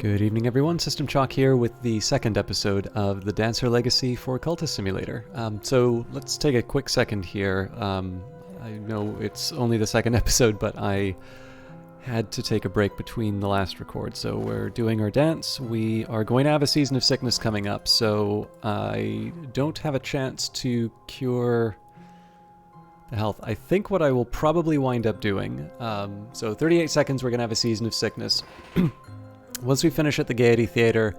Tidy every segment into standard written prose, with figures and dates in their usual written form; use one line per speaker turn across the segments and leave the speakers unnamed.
Good evening, everyone. System Chalk here with the second episode of the Dancer Legacy for Cultist Simulator. So let's take a quick second here. I know it's only the second episode, but I had to take a break between the last record. So we're doing our dance. We are going to have a season of sickness coming up, so I don't have a chance to cure the health. I think what I will probably wind up doing, so 38 seconds, we're going to have a season of sickness. Once we finish at the Gaiety Theater,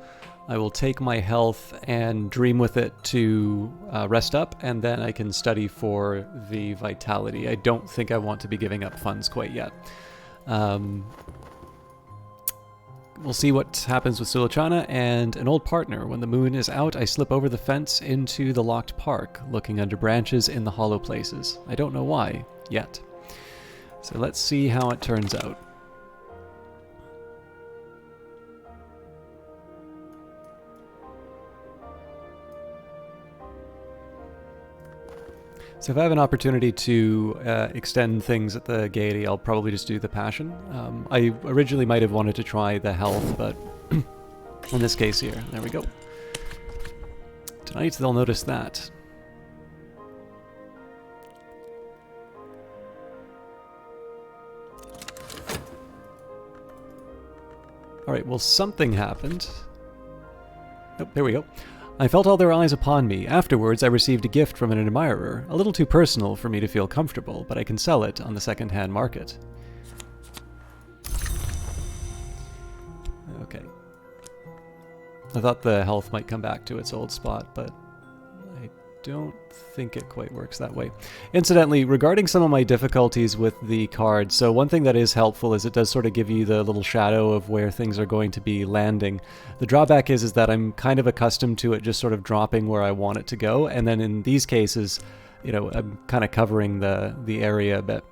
I will take my health and dream with it to rest up, and then I can study for the vitality. I don't think I want to be giving up funds quite yet. We'll see what happens with Sulochana and an old partner. When the moon is out, I slip over the fence into the locked park, looking under branches in the hollow places. I don't know why, yet. So let's see how it turns out. So if I have an opportunity to extend things at the Gaiety, I'll probably just do the Passion. I originally might have wanted to try the Health, but in this case here, there we go. Tonight they'll notice that. Alright, well, something happened. Oh, there we go. I felt all their eyes upon me. Afterwards, I received a gift from an admirer, a little too personal for me to feel comfortable, but I can sell it on the second-hand market. Okay. I thought the health might come back to its old spot, but I don't think it quite works that way. Incidentally, regarding some of my difficulties with the cards, so one thing that is helpful is it does sort of give you the little shadow of where things are going to be landing. The drawback is that I'm kind of accustomed to it just sort of dropping where I want it to go, and then in these cases, you know, I'm kind of covering the area a bit.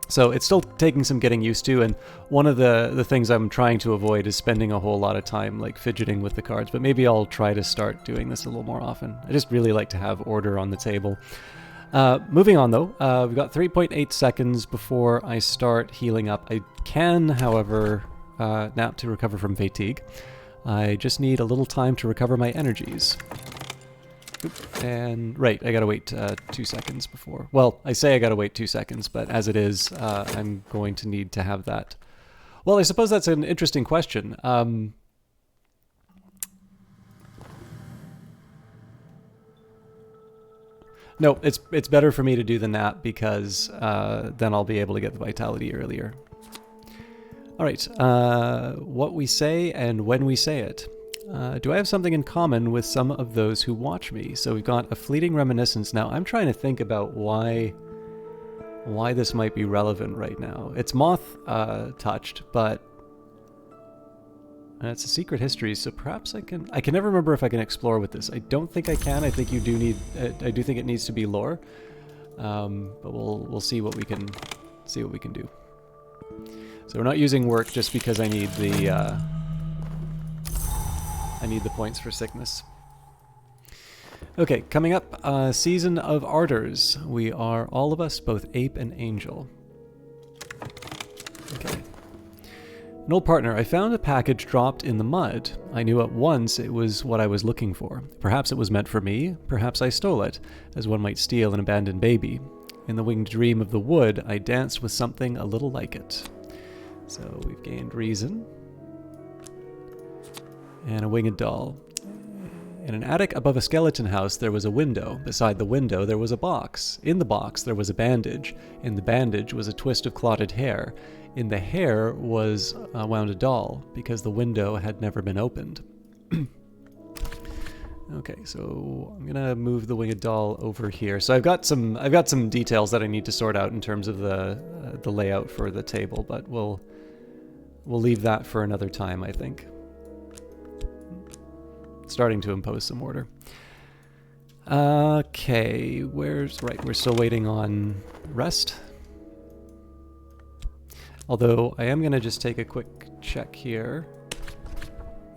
So it's still taking some getting used to, and one of the things I'm trying to avoid is spending a whole lot of time like fidgeting with the cards, but maybe I'll try to start doing this a little more often. I just really like to have order on the table. Moving on though, we've got 3.8 seconds before I start healing up. I can, however, nap to recover from fatigue. I just need a little time to recover my energies. Oop, and right, I gotta wait 2 seconds before. Well, I say I gotta wait 2 seconds, but as it is, I'm going to need to have that. Well, I suppose that's an interesting question. No, it's better for me to do the nap because then I'll be able to get the vitality earlier. All right, what we say and when we say it. Do I have something in common with some of those who watch me? So we've got a fleeting reminiscence. Now, I'm trying to think about why this might be relevant right now. It's moth touched, but it's a secret history, so perhaps I can never remember if I can explore with this. I don't think I can. I think you do need, I do think it needs to be lore. But we'll see what we can do. So we're not using work just because I need the points for sickness. Okay, coming up, Season of Ardors. We are all of us, both ape and angel. Okay. An old partner, I found a package dropped in the mud. I knew at once it was what I was looking for. Perhaps it was meant for me, perhaps I stole it, as one might steal an abandoned baby. In the winged dream of the wood, I danced with something a little like it. So we've gained reason. And a winged doll. In an attic above a skeleton house, there was a window. Beside the window, there was a box. In the box, there was a bandage. In the bandage was a twist of clotted hair. In the hair was wound a doll, because the window had never been opened. Okay, so I'm gonna move the winged doll over here. So I've got some details that I need to sort out in terms of the layout for the table, but we'll leave that for another time, I think. Starting to impose some order. Okay, we're still waiting on rest. Although I am going to just take a quick check here.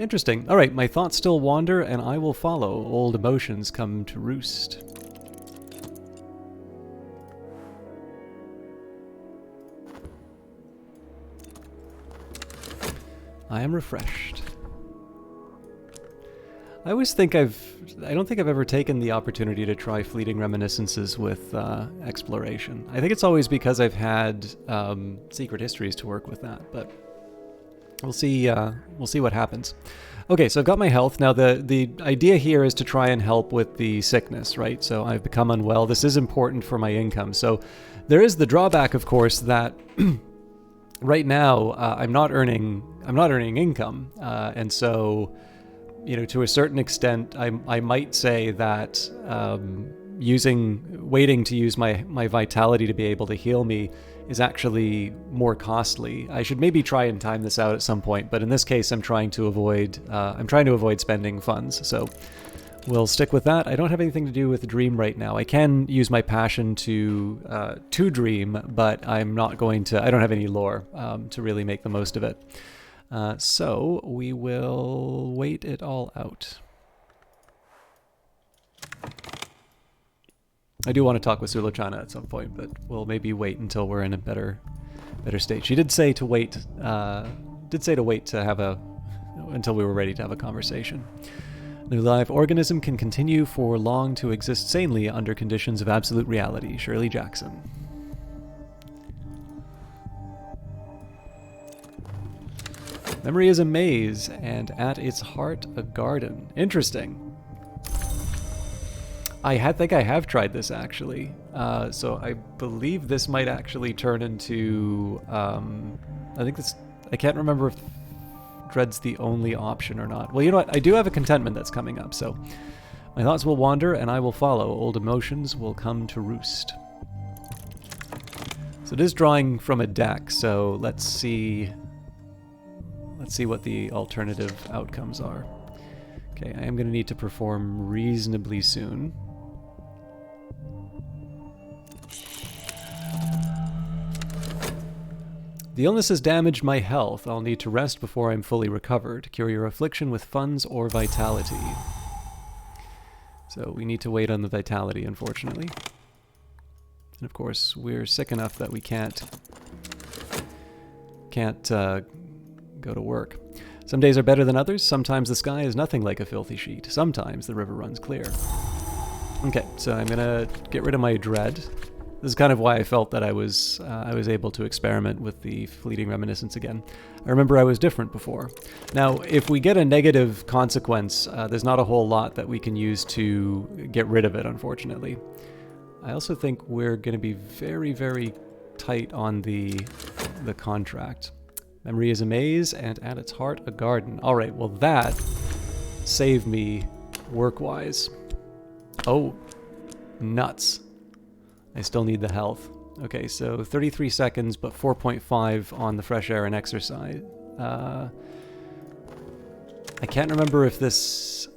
Interesting. All right, my thoughts still wander and I will follow. Old emotions come to roost. I am refreshed. I don't think I've ever taken the opportunity to try fleeting reminiscences with exploration. I think it's always because I've had secret histories to work with that, but we'll see what happens. Okay, so I've got my health. Now the idea here is to try and help with the sickness, right? So I've become unwell. This is important for my income. So there is the drawback, of course, that right now I'm not earning income, and so, you know, to a certain extent, I might say that waiting to use my vitality to be able to heal me is actually more costly. I should maybe try and time this out at some point, but in this case, I'm trying to avoid spending funds. So we'll stick with that. I don't have anything to do with dream right now. I can use my passion to dream, but I don't have any lore to really make the most of it. So we will wait it all out. I do want to talk with Sulochana at some point, but we'll maybe wait until we're in a better state. She did say to wait. Until we were ready to have a conversation. No live organism can continue for long to exist sanely under conditions of absolute reality. Shirley Jackson. Memory is a maze, and at its heart, a garden. Interesting. I think I have tried this, actually. So I believe this might actually turn into... I can't remember if Dread's the only option or not. Well, you know what? I do have a contentment that's coming up, so... My thoughts will wander, and I will follow. Old emotions will come to roost. So it is drawing from a deck, so let's see what the alternative outcomes are. Okay, I am going to need to perform reasonably soon. The illness has damaged my health. I'll need to rest before I'm fully recovered. Cure your affliction with funds or vitality. So we need to wait on the vitality, unfortunately. And of course, we're sick enough that we can't go to work. Some days are better than others. Sometimes the sky is nothing like a filthy sheet. Sometimes the river runs clear. Okay, so I'm gonna get rid of my dread. This is kind of why I felt that I was able to experiment with the fleeting reminiscence again. I remember I was different before. Now, if we get a negative consequence, there's not a whole lot that we can use to get rid of it, unfortunately. I also think we're going to be very, very tight on the contract. Memory is a maze, and at its heart, a garden. All right, well, that saved me work-wise. Oh, nuts. I still need the health. Okay, so 33 seconds, but 4.5 on the fresh air and exercise. I can't remember if this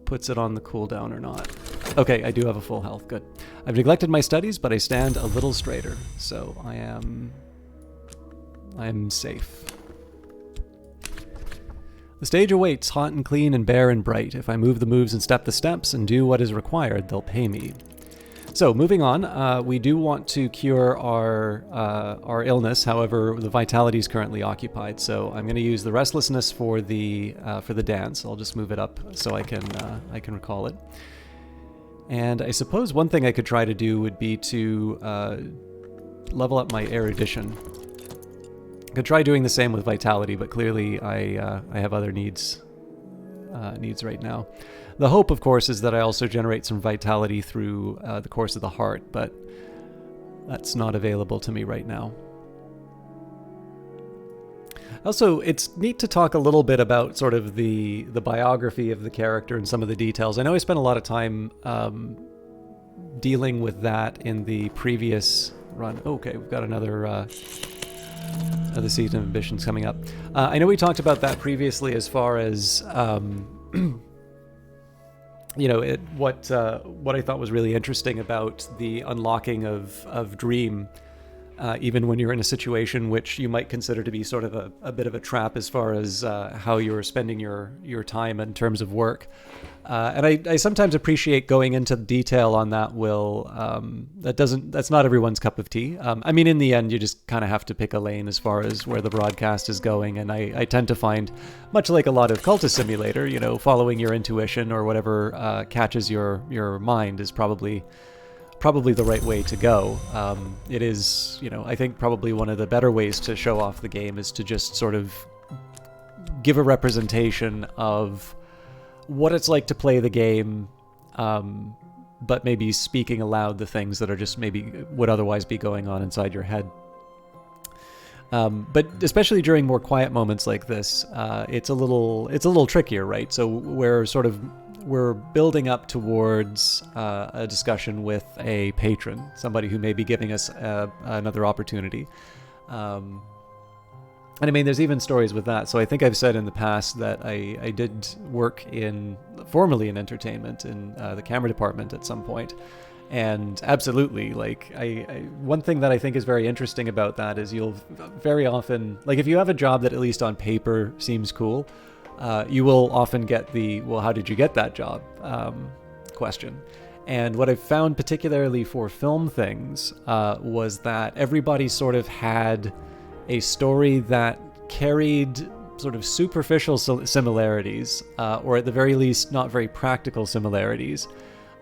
puts it on the cooldown or not. Okay, I do have a full health. Good. I've neglected my studies, but I stand a little straighter, so I am safe. The stage awaits, hot and clean and bare and bright. If I move the moves and step the steps and do what is required, they'll pay me. So, moving on, we do want to cure our illness. However, the vitality is currently occupied, so I'm going to use the restlessness for the dance. I'll just move it up so I can recall it. And I suppose one thing I could try to do would be to level up my erudition. I could try doing the same with vitality, but clearly I have other needs right now. The hope, of course, is that I also generate some vitality through the course of the heart, but that's not available to me right now. Also, it's neat to talk a little bit about sort of the biography of the character and some of the details. I know I spent a lot of time dealing with that in the previous run. Okay, we've got another season of ambitions coming up. I know we talked about that previously as far as... what I thought was really interesting about the unlocking of Dream even when you're in a situation which you might consider to be sort of a bit of a trap as far as how you're spending your time in terms of work. And I sometimes appreciate going into detail on that, Will. That's not everyone's cup of tea. I mean, in the end, you just kind of have to pick a lane as far as where the broadcast is going. And I tend to find, much like a lot of Cultist Simulator, you know, following your intuition or whatever catches your mind is probably the right way to go. It is, you know, I think probably one of the better ways to show off the game is to just sort of give a representation of what it's like to play the game, but maybe speaking aloud the things that are just maybe would otherwise be going on inside your head. But especially during more quiet moments like this, it's a little trickier, right? So we're building up towards a discussion with a patron, somebody who may be giving us another opportunity. And I mean, there's even stories with that. So I think I've said in the past that I did work formerly in entertainment in the camera department at some point. And absolutely, like, one thing that I think is very interesting about that is you'll very often, like, if you have a job that at least on paper seems cool, you will often get the, well, how did you get that job question. And what I've found particularly for film things was that everybody sort of had a story that carried sort of superficial similarities, or at the very least, not very practical similarities.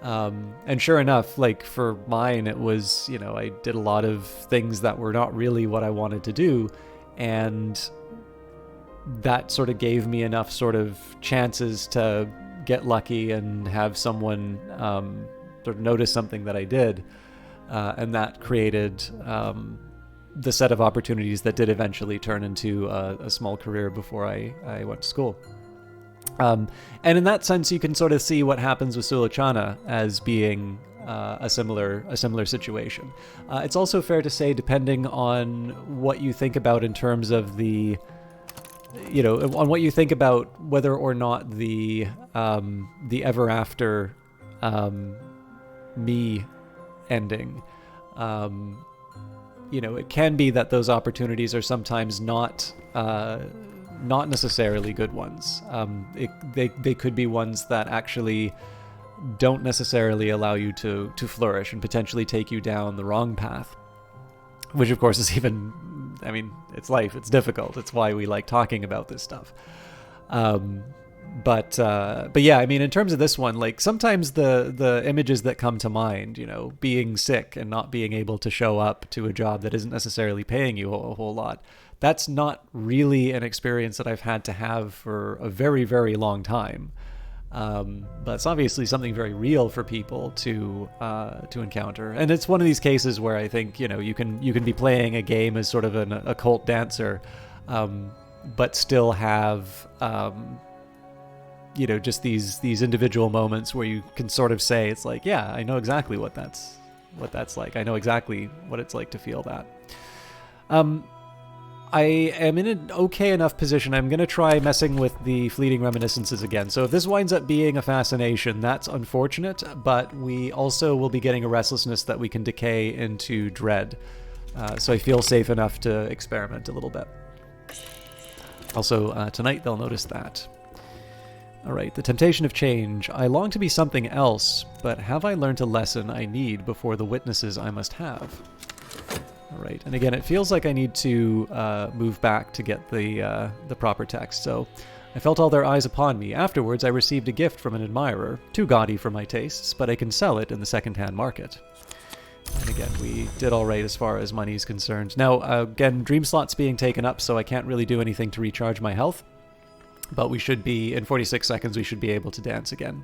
And sure enough, like for mine, it was, you know, I did a lot of things that were not really what I wanted to do. And that sort of gave me enough sort of chances to get lucky and have someone sort of notice something that I did. And that created the set of opportunities that did eventually turn into a small career before I went to school. And in that sense, you can sort of see what happens with Sulachana as being a similar situation. It's also fair to say, depending on what you think about in terms of the, you know, on what you think about whether or not the ever after me ending, you know, it can be that those opportunities are sometimes not necessarily good ones. They could be ones that actually don't necessarily allow you to flourish and potentially take you down the wrong path, which of course is even, I mean, it's life, it's difficult. It's why we like talking about this stuff. But yeah, I mean, in terms of this one, like sometimes the images that come to mind, you know, being sick and not being able to show up to a job that isn't necessarily paying you a whole lot, that's not really an experience that I've had to have for a very, very long time. But it's obviously something very real for people to encounter. And it's one of these cases where I think, you know, you can be playing a game as sort of an occult dancer, but still have, you know, just these individual moments where you can sort of say, it's like, yeah, I know exactly what that's like. I know exactly what it's like to feel that. I am in an okay enough position. I'm going to try messing with the fleeting reminiscences again. So if this winds up being a fascination, that's unfortunate, but we also will be getting a restlessness that we can decay into dread. So I feel safe enough to experiment a little bit. Also, tonight they'll notice that. All right, the temptation of change. I long to be something else, but have I learned a lesson I need before the witnesses I must have? All right, and again, it feels like I need to move back to get the proper text. So, I felt all their eyes upon me. Afterwards, I received a gift from an admirer, too gaudy for my tastes, but I can sell it in the second-hand market. And again, we did all right as far as money is concerned. Now, again, dream slot's being taken up, so I can't really do anything to recharge my health. But we should be, in 46 seconds, we should be able to dance again.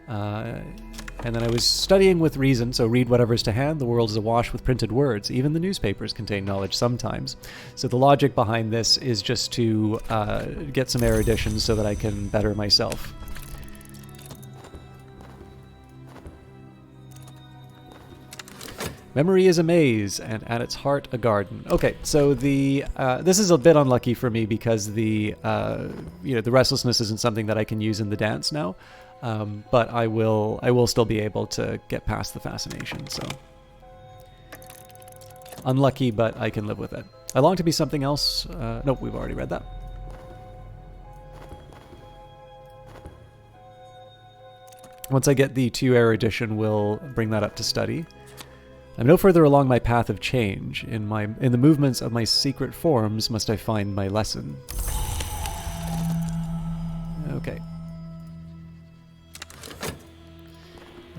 And then I was studying with reason, so read whatever's to hand. The world is awash with printed words. Even the newspapers contain knowledge sometimes. So the logic behind this is just to get some erudition so that I can better myself. Memory is a maze, and at its heart, a garden. Okay, so the this is a bit unlucky for me because the the restlessness isn't something that I can use in the dance now, but I will still be able to get past the fascination. So Unlucky, but I can live with it. I long to be something else. Nope, we've already read that. Once I get the 2 erudition, we'll bring that up to study. I'm no further along my path of change. In the movements of my secret forms must I find my lesson. Okay.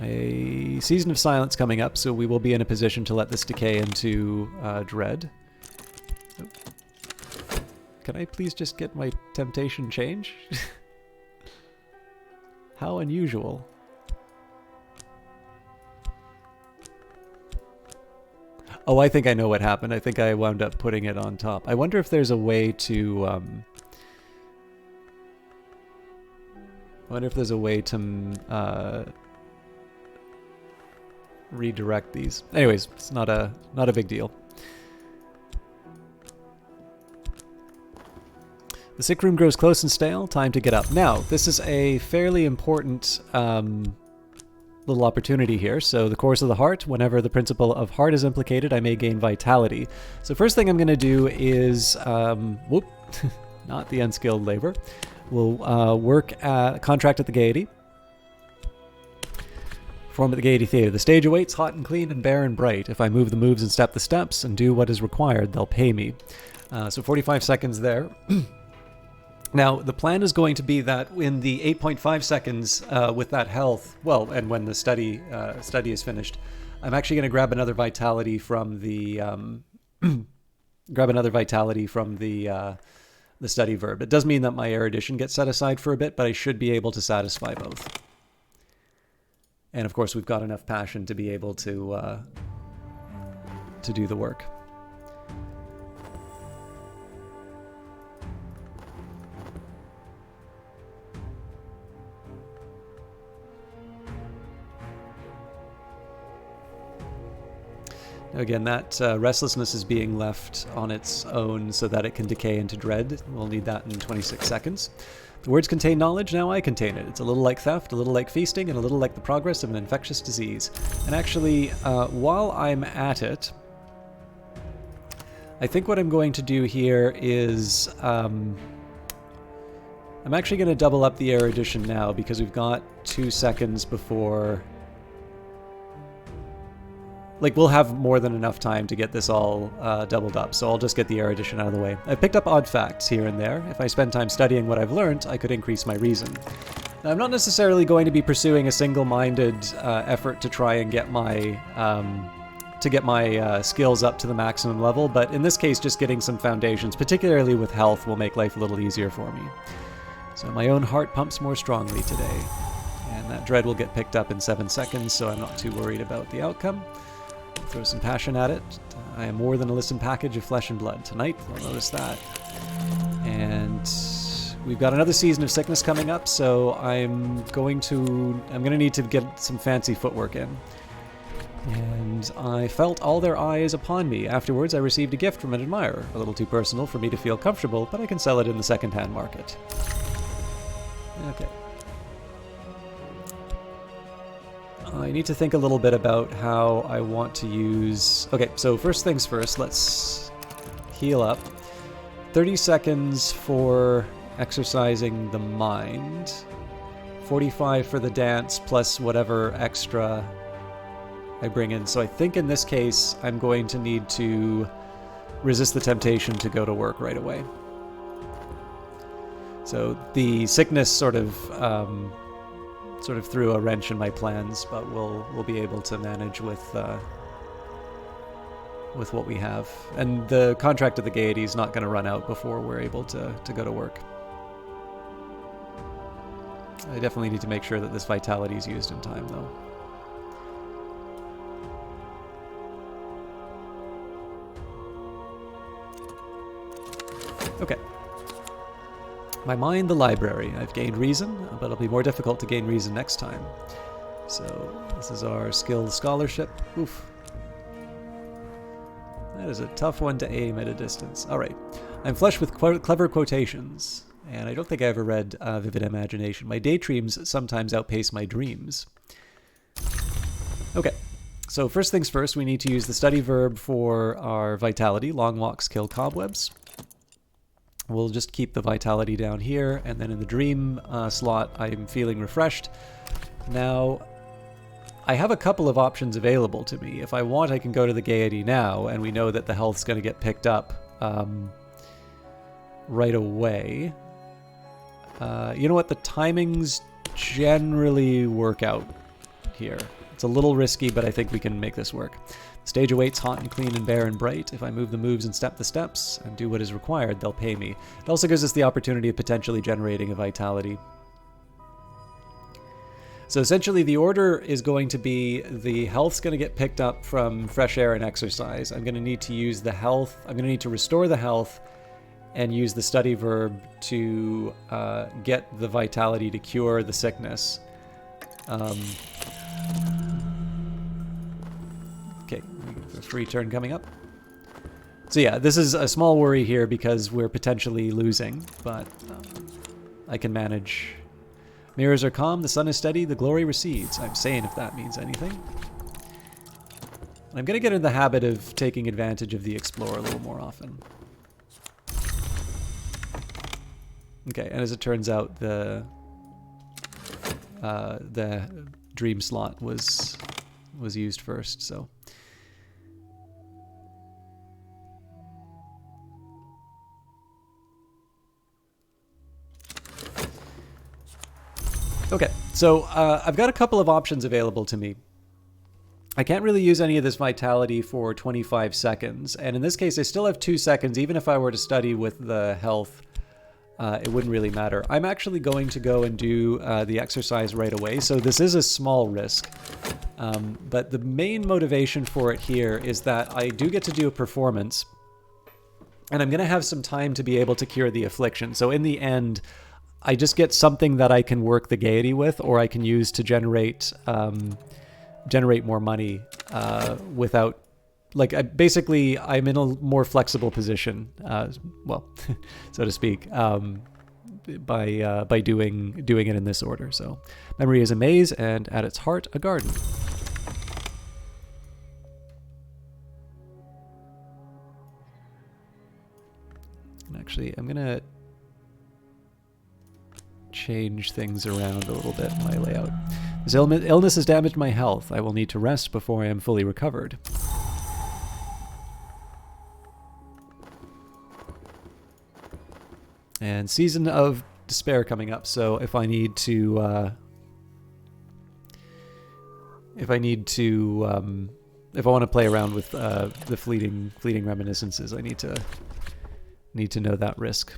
A season of silence coming up, so we will be in a position to let this decay into dread. Oh. Can I please just get my temptation change? How unusual. Oh, I think I know what happened. I think I wound up putting it on top. I wonder if there's a way to... I wonder if there's a way to redirect these. Anyways, it's not a big deal. The sick room grows close and stale. Time to get up. Now, this is a fairly important little opportunity here. So the course of the heart, whenever the principle of heart is implicated, I may gain vitality. So first thing I'm going to do is, whoop, not the unskilled labor. We'll work at contract at the Gaiety. Perform at the Gaiety Theatre. The stage awaits, hot and clean and bare and bright. If I move the moves and step the steps and do what is required, they'll pay me. So 45 seconds there. Now, the plan is going to be that in the 8.5 seconds with that health, well, and when the study is finished, I'm actually going to grab another vitality from the the study verb. It does mean that my erudition gets set aside for a bit, but I should be able to satisfy both. And of course, we've got enough passion to be able to do the work. Again, that restlessness is being left on its own so that it can decay into dread. We'll need that in 26 seconds. The words contain knowledge, now I contain it. It's a little like theft, a little like feasting, and a little like the progress of an infectious disease. And actually, while I'm at it, I think what I'm going to do here is... I'm actually going to double up the erudition now because we've got 2 seconds before... Like, we'll have more than enough time to get this all doubled up, so I'll just get the erudition out of the way. I've picked up odd facts here and there. If I spend time studying what I've learned, I could increase my reason. Now, I'm not necessarily going to be pursuing a single-minded effort to try and get my skills up to the maximum level, but in this case, just getting some foundations, particularly with health, will make life a little easier for me. So my own heart pumps more strongly today, and that dread will get picked up in 7 seconds, so I'm not too worried about the outcome. Throw some passion at it. I am more than a listen package of flesh and blood. Tonight, you'll notice that. And we've got another season of sickness coming up, so I'm going to need to get some fancy footwork in. And I felt all their eyes upon me. Afterwards, I received a gift from an admirer. A little too personal for me to feel comfortable, but I can sell it in the second-hand market. Okay. I need to think a little bit about how I want to use... Okay, so first things first, let's heal up. 30 seconds for exercising the mind. 45 for the dance, plus whatever extra I bring in. So I think in this case, I'm going to need to resist the temptation to go to work right away. So the sickness sort of threw a wrench in my plans, but we'll be able to manage with what we have. And the contract of the Gaiety is not going to run out before we're able to go to work. I definitely need to make sure that this vitality is used in time, though. Okay. My mind, the library. I've gained reason, but it'll be more difficult to gain reason next time. So, this is our skilled scholarship. Oof. That is a tough one to aim at a distance. Alright. I'm flush with clever quotations, and I don't think I ever read Vivid Imagination. My daydreams sometimes outpace my dreams. Okay. So first things first, we need to use the study verb for our vitality. Long walks kill cobwebs. We'll just keep the vitality down here, and then in the dream slot, I'm feeling refreshed. Now, I have a couple of options available to me. If I want, I can go to the gaiety now, and we know that the health's going to get picked up right away. You know what? The timings generally work out here. It's a little risky, but I think we can make this work. The stage awaits hot and clean and bare and bright. If I move the moves and step the steps and do what is required, they'll pay me. It also gives us the opportunity of potentially generating a vitality. So essentially the order is going to be the health's going to get picked up from fresh air and exercise. I'm going to need to use the health. I'm going to need to restore the health and use the study verb to get the vitality to cure the sickness. Okay, a free turn coming up. So yeah, this is a small worry here because we're potentially losing, but I can manage. Mirrors are calm, the sun is steady, the glory recedes. I'm saying if that means anything. I'm going to get in the habit of taking advantage of the Explorer a little more often. Okay, and as it turns out, the dream slot was used first, so. Okay, so I've got a couple of options available to me. I can't really use any of this vitality for 25 seconds, and in this case I still have 2 seconds. Even if I were to study with the health, it wouldn't really matter. I'm actually going to go and do the exercise right away, so this is a small risk. But the main motivation for it here is that I do get to do a performance, and I'm going to have some time to be able to cure the affliction. So in the end, I just get something that I can work the gaiety with, or I can use to generate more money without, like, basically I'm in a more flexible position, well, so to speak, by doing it in this order. So memory is a maze, and at its heart, a garden. And actually, I'm gonna change things around a little bit in my layout. This illness has damaged my health. I will need to rest before I am fully recovered. And Season of Despair coming up, so if I need to if I want to play around with the fleeting reminiscences, I need to know that risk.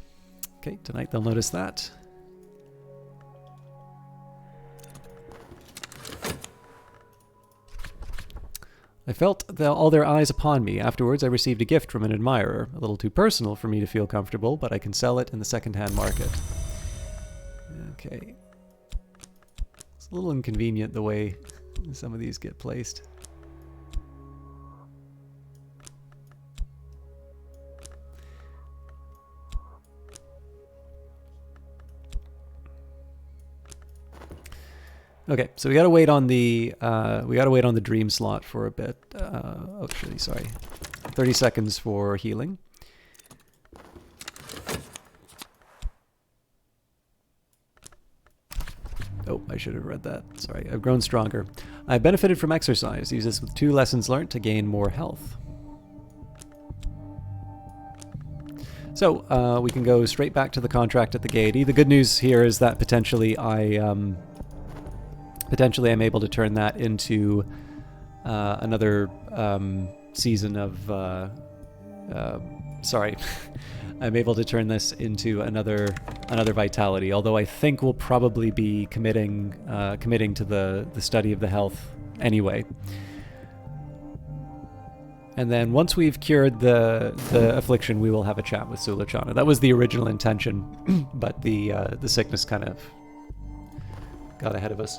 Okay, tonight they'll notice that. I felt all their eyes upon me. Afterwards, I received a gift from an admirer. A little too personal for me to feel comfortable, but I can sell it in the second-hand market. Okay. It's a little inconvenient the way some of these get placed. Okay, so we gotta wait on the dream slot for a bit. Actually, sorry, 30 seconds for healing. Oh, I should have read that. Sorry, I've grown stronger. I've benefited from exercise. Use this with 2 lessons learned to gain more health. So we can go straight back to the contract at the Gaiety. The good news here is that potentially I'm able to turn that into another season of... sorry. I'm able to turn this into another vitality, although I think we'll probably be committing to the study of the health anyway. And then once we've cured the affliction, we will have a chat with Sulachana. That was the original intention, but the sickness kind of got ahead of us.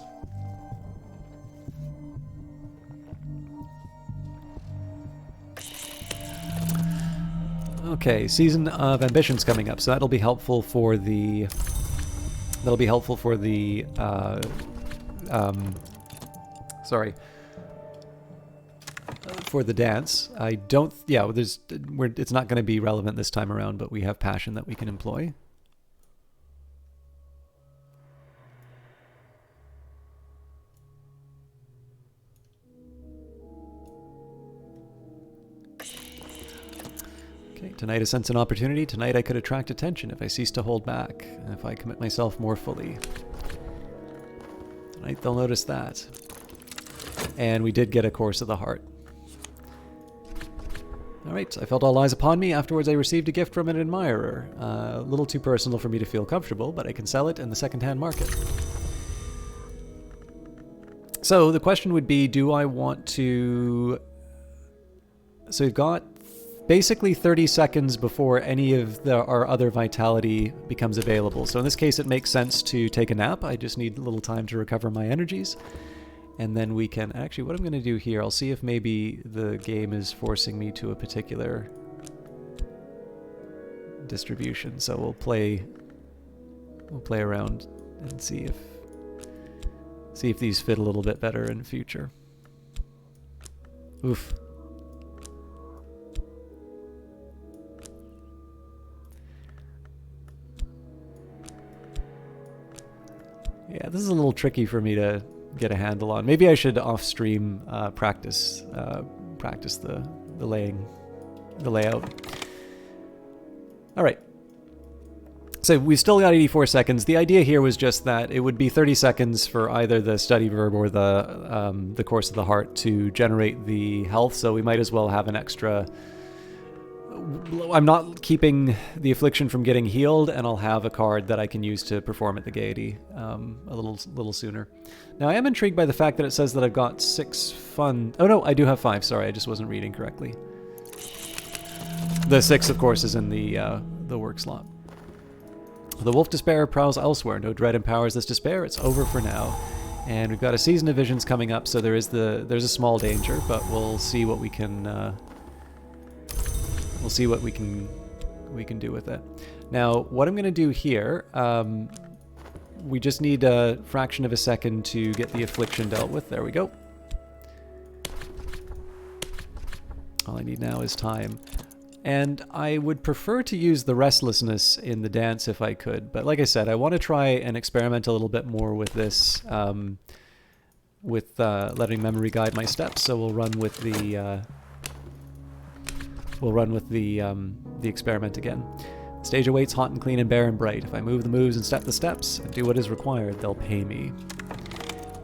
Okay, Season of Ambitions coming up, so that'll be helpful for the... sorry. for the dance. I don't... Yeah, it's not going to be relevant this time around, but we have passion that we can employ. Okay, tonight I sense an opportunity. Tonight I could attract attention if I cease to hold back, and if I commit myself more fully. Tonight they'll notice that. And we did get a Course of the Heart. Alright, I felt all eyes upon me. Afterwards I received a gift from an admirer. A little too personal for me to feel comfortable, but I can sell it in the second-hand market. So the question would be, do I want to... So we've got basically 30 seconds before any of our other vitality becomes available. So in this case it makes sense to take a nap. I just need a little time to recover my energies. And then we can... Actually, what I'm going to do here, I'll see if maybe the game is forcing me to a particular distribution. So we'll play around and see if these fit a little bit better in the future. Oof. Yeah, this is a little tricky for me to get a handle on. Maybe I should off-stream practice the layout. All right. So we've still got 84 seconds. The idea here was just that it would be 30 seconds for either the study verb or the Course of the Heart to generate the health. So we might as well have an extra. I'm not keeping the affliction from getting healed, and I'll have a card that I can use to perform at the Gaiety a little sooner. Now, I am intrigued by the fact that it says that I've got 6 fun... Oh, no, I do have 5. Sorry, I just wasn't reading correctly. The 6, of course, is in the work slot. The Wolf Despair prowls elsewhere. No dread empowers this despair. It's over for now. And we've got a Season of Visions coming up, so there's a small danger, but we'll see what we can... We'll see what we can do with it. Now, what I'm going to do here, we just need a fraction of a second to get the affliction dealt with. There we go. All I need now is time. And I would prefer to use the restlessness in the dance if I could. But like I said, I want to try and experiment a little bit more with this, with letting memory guide my steps. So we'll run with the... the experiment again. The stage awaits hot and clean and bare and bright. If I move the moves and step the steps and do what is required, they'll pay me.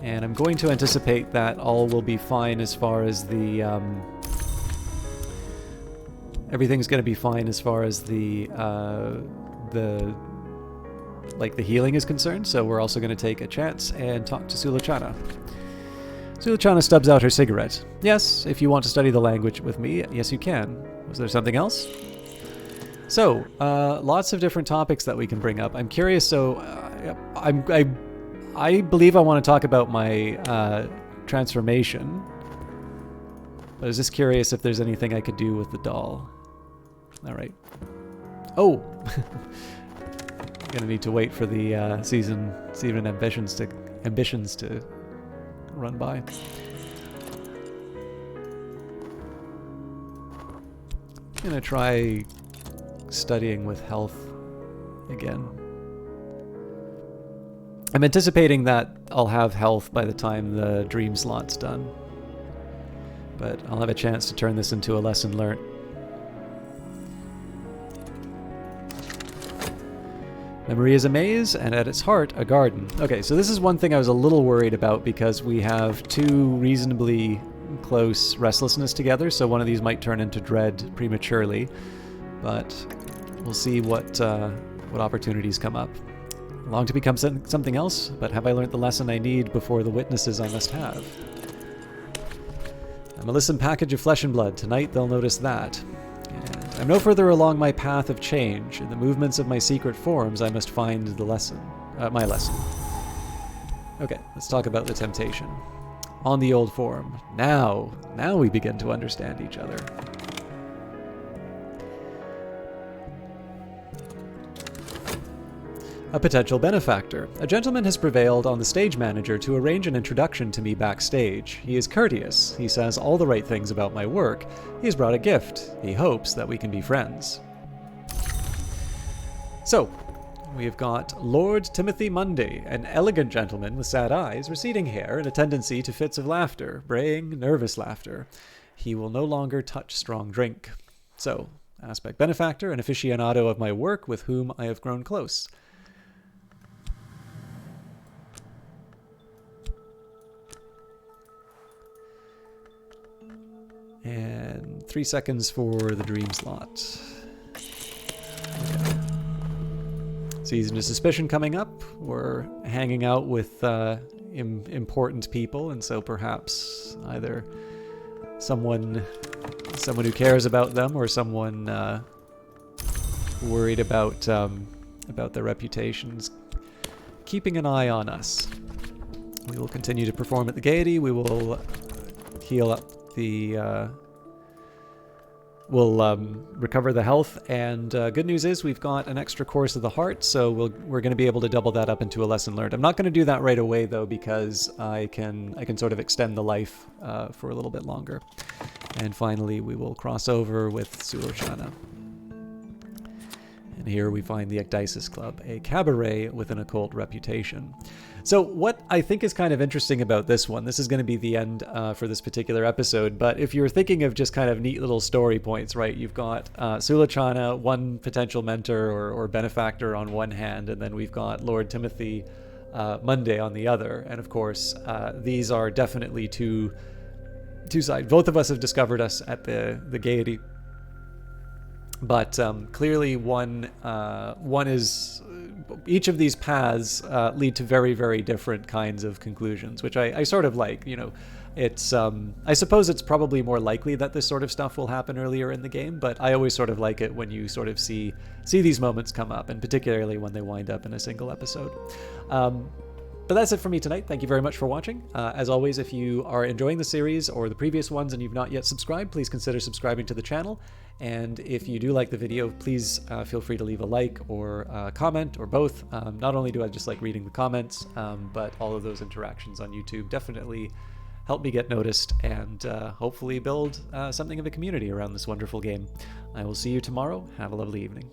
And I'm going to anticipate that all will be fine as far as the... everything's going to be fine as far as the healing is concerned, so we're also going to take a chance and talk to Sulachana. Sulachana stubs out her cigarette. Yes, if you want to study the language with me, yes you can. Was there something else? So, lots of different topics that we can bring up. I'm curious, so I believe I want to talk about my transformation. But I was just curious if there's anything I could do with the doll. Alright. Oh! Gonna need to wait for the season ambitions to run by. I'm gonna try studying with health again. I'm anticipating that I'll have health by the time the dream slot's done. But I'll have a chance to turn this into a lesson learned. Memory is a maze, and at its heart, a garden. Okay, so this is one thing I was a little worried about because we have 2 reasonably close restlessness together, so one of these might turn into dread prematurely. But we'll see what opportunities come up. I long to become something else, but have I learned the lesson I need before the witnesses I must have? I'm a listen package of flesh and blood. Tonight they'll notice that. And I'm no further along my path of change. In the movements of my secret forms, I must find the lesson. My lesson. Okay, let's talk about the temptation. On the old form. Now we begin to understand each other. A potential benefactor. A gentleman has prevailed on the stage manager to arrange an introduction to me backstage. He is courteous. He says all the right things about my work. He has brought a gift. He hopes that we can be friends. So, we've got Lord Timothy Munday, an elegant gentleman with sad eyes, receding hair, and a tendency to fits of laughter, braying, nervous laughter. He will no longer touch strong drink. So, aspect benefactor, an aficionado of my work with whom I have grown close. And 3 seconds for the dream slot. Okay. Season of Suspicion coming up. We're hanging out with important people, and so perhaps either someone who cares about them or someone worried about their reputations keeping an eye on us. We will continue to perform at the Gaiety. We will heal up we'll recover the health, and good news is we've got an extra course of the heart, so we're going to be able to double that up into a lesson learned. I'm not going to do that right away though, because I can sort of extend the life for a little bit longer. And finally we will cross over with Sulochana. And here we find the Ecdysis Club, a cabaret with an occult reputation. So what I think is kind of interesting about this one, this is going to be the end for this particular episode, but if you're thinking of just kind of neat little story points, right, you've got Sulochana, one potential mentor or benefactor on one hand, and then we've got Lord Timothy Munday on the other. And of course, these are definitely two sides. Both of us have discovered us at the Gaiety. But clearly one is, each of these paths lead to very, very different kinds of conclusions, which I sort of like. You know, it's I suppose it's probably more likely that this sort of stuff will happen earlier in the game, but I always sort of like it when you sort of see these moments come up, and particularly when they wind up in a single episode. But that's it for me tonight. Thank you very much for watching. As always, if you are enjoying the series or the previous ones and you've not yet subscribed, please consider subscribing to the channel. And if you do like the video, please feel free to leave a like or comment or both. Not only do I just like reading the comments, but all of those interactions on YouTube definitely help me get noticed and hopefully build something of a community around this wonderful game. I will see you tomorrow. Have a lovely evening.